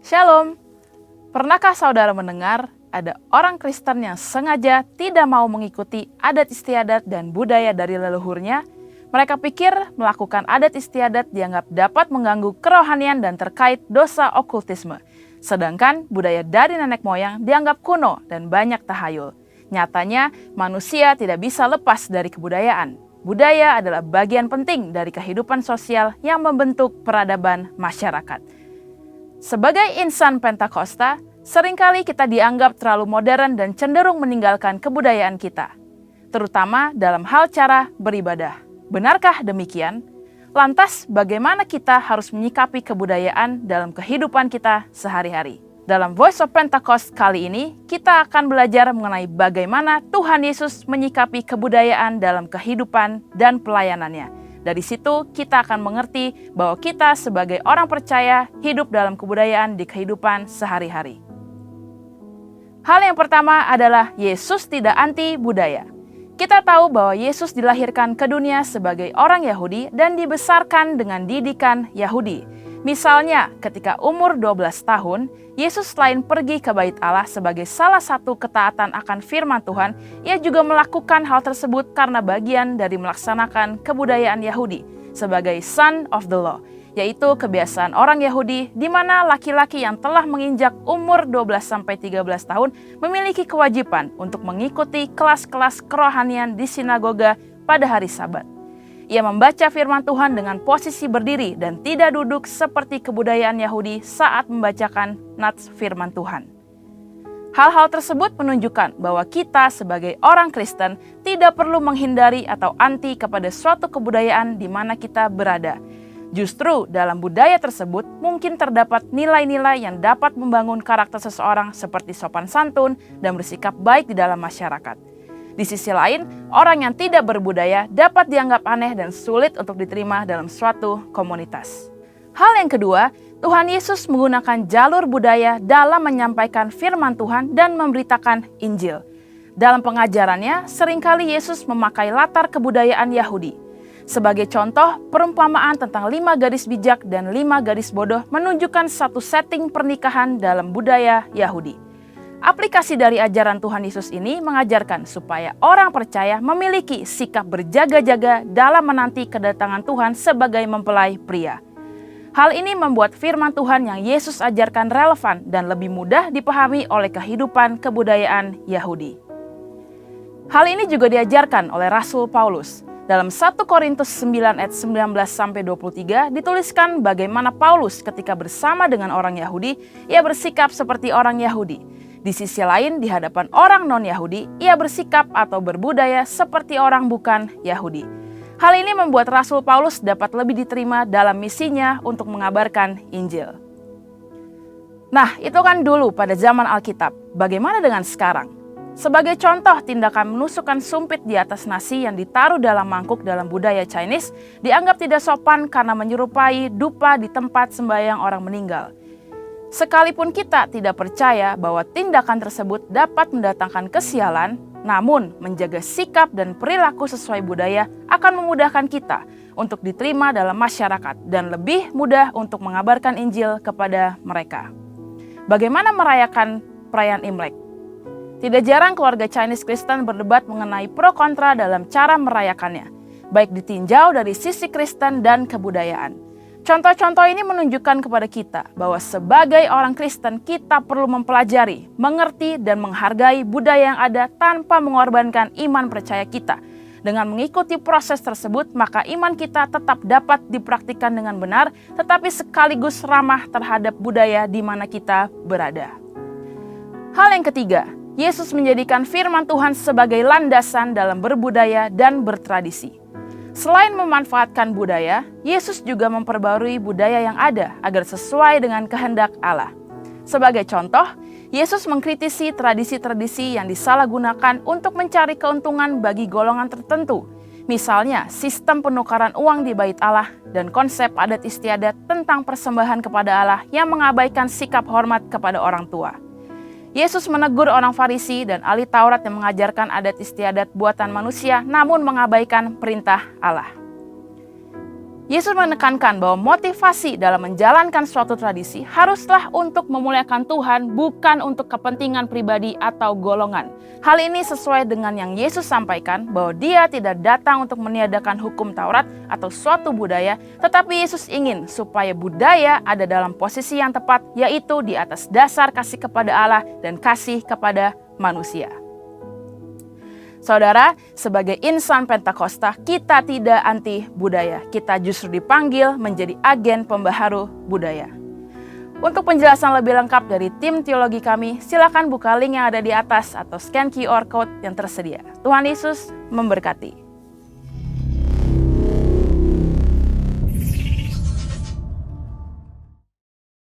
Shalom, pernahkah saudara mendengar ada orang Kristen yang sengaja tidak mau mengikuti adat istiadat dan budaya dari leluhurnya? Mereka pikir melakukan adat istiadat dianggap dapat mengganggu kerohanian dan terkait dosa okultisme. Sedangkan budaya dari nenek moyang dianggap kuno dan banyak tahayul. Nyatanya, manusia tidak bisa lepas dari kebudayaan. Budaya adalah bagian penting dari kehidupan sosial yang membentuk peradaban masyarakat. Sebagai insan Pentakosta, seringkali kita dianggap terlalu modern dan cenderung meninggalkan kebudayaan kita, terutama dalam hal cara beribadah. Benarkah demikian? Lantas, bagaimana kita harus menyikapi kebudayaan dalam kehidupan kita sehari-hari? Dalam Voice of Pentecost kali ini, kita akan belajar mengenai bagaimana Tuhan Yesus menyikapi kebudayaan dalam kehidupan dan pelayanannya. Dari situ kita akan mengerti bahwa kita sebagai orang percaya hidup dalam kebudayaan di kehidupan sehari-hari. Hal yang pertama adalah Yesus tidak anti budaya. Kita tahu bahwa Yesus dilahirkan ke dunia sebagai orang Yahudi dan dibesarkan dengan didikan Yahudi. Misalnya, ketika umur 12 tahun, Yesus selain pergi ke Bait Allah sebagai salah satu ketaatan akan firman Tuhan, ia juga melakukan hal tersebut karena bagian dari melaksanakan kebudayaan Yahudi sebagai son of the law, yaitu kebiasaan orang Yahudi di mana laki-laki yang telah menginjak umur 12-13 tahun memiliki kewajiban untuk mengikuti kelas-kelas kerohanian di sinagoga pada hari Sabat. Ia membaca firman Tuhan dengan posisi berdiri dan tidak duduk seperti kebudayaan Yahudi saat membacakan nats firman Tuhan. Hal-hal tersebut menunjukkan bahwa kita sebagai orang Kristen tidak perlu menghindari atau anti kepada suatu kebudayaan di mana kita berada. Justru dalam budaya tersebut mungkin terdapat nilai-nilai yang dapat membangun karakter seseorang seperti sopan santun dan bersikap baik di dalam masyarakat. Di sisi lain, orang yang tidak berbudaya dapat dianggap aneh dan sulit untuk diterima dalam suatu komunitas. Hal yang kedua, Tuhan Yesus menggunakan jalur budaya dalam menyampaikan firman Tuhan dan memberitakan Injil. Dalam pengajarannya, seringkali Yesus memakai latar kebudayaan Yahudi. Sebagai contoh, perumpamaan tentang 5 gadis bijak dan 5 gadis bodoh menunjukkan satu setting pernikahan dalam budaya Yahudi. Aplikasi dari ajaran Tuhan Yesus ini mengajarkan supaya orang percaya memiliki sikap berjaga-jaga dalam menanti kedatangan Tuhan sebagai mempelai pria. Hal ini membuat firman Tuhan yang Yesus ajarkan relevan dan lebih mudah dipahami oleh kehidupan kebudayaan Yahudi. Hal ini juga diajarkan oleh Rasul Paulus. Dalam 1 Korintus 9 ayat 19-23 dituliskan bagaimana Paulus ketika bersama dengan orang Yahudi, ia bersikap seperti orang Yahudi. Di sisi lain, di hadapan orang non-Yahudi, ia bersikap atau berbudaya seperti orang bukan Yahudi. Hal ini membuat Rasul Paulus dapat lebih diterima dalam misinya untuk mengabarkan Injil. Nah, itu kan dulu pada zaman Alkitab. Bagaimana dengan sekarang? Sebagai contoh, tindakan menusukkan sumpit di atas nasi yang ditaruh dalam mangkuk dalam budaya Chinese dianggap tidak sopan karena menyerupai dupa di tempat sembahyang orang meninggal. Sekalipun kita tidak percaya bahwa tindakan tersebut dapat mendatangkan kesialan, namun menjaga sikap dan perilaku sesuai budaya akan memudahkan kita untuk diterima dalam masyarakat dan lebih mudah untuk mengabarkan Injil kepada mereka. Bagaimana merayakan perayaan Imlek? Tidak jarang keluarga Chinese Kristen berdebat mengenai pro kontra dalam cara merayakannya, baik ditinjau dari sisi Kristen dan kebudayaan. Contoh-contoh ini menunjukkan kepada kita bahwa sebagai orang Kristen kita perlu mempelajari, mengerti, dan menghargai budaya yang ada tanpa mengorbankan iman percaya kita. Dengan mengikuti proses tersebut, maka iman kita tetap dapat dipraktikkan dengan benar, tetapi sekaligus ramah terhadap budaya di mana kita berada. Hal yang ketiga, Yesus menjadikan firman Tuhan sebagai landasan dalam berbudaya dan bertradisi. Selain memanfaatkan budaya, Yesus juga memperbarui budaya yang ada agar sesuai dengan kehendak Allah. Sebagai contoh, Yesus mengkritisi tradisi-tradisi yang disalahgunakan untuk mencari keuntungan bagi golongan tertentu. Misalnya, sistem penukaran uang di Bait Allah dan konsep adat istiadat tentang persembahan kepada Allah yang mengabaikan sikap hormat kepada orang tua. Yesus menegur orang Farisi dan ahli Taurat yang mengajarkan adat istiadat buatan manusia namun mengabaikan perintah Allah. Yesus menekankan bahwa motivasi dalam menjalankan suatu tradisi haruslah untuk memuliakan Tuhan, bukan untuk kepentingan pribadi atau golongan. Hal ini sesuai dengan yang Yesus sampaikan bahwa Dia tidak datang untuk meniadakan hukum Taurat atau suatu budaya, tetapi Yesus ingin supaya budaya ada dalam posisi yang tepat, yaitu di atas dasar kasih kepada Allah dan kasih kepada manusia. Saudara, sebagai insan Pentakosta, kita tidak anti budaya. Kita justru dipanggil menjadi agen pembaharu budaya. Untuk penjelasan lebih lengkap dari tim teologi kami, silakan buka link yang ada di atas atau scan QR code yang tersedia. Tuhan Yesus memberkati.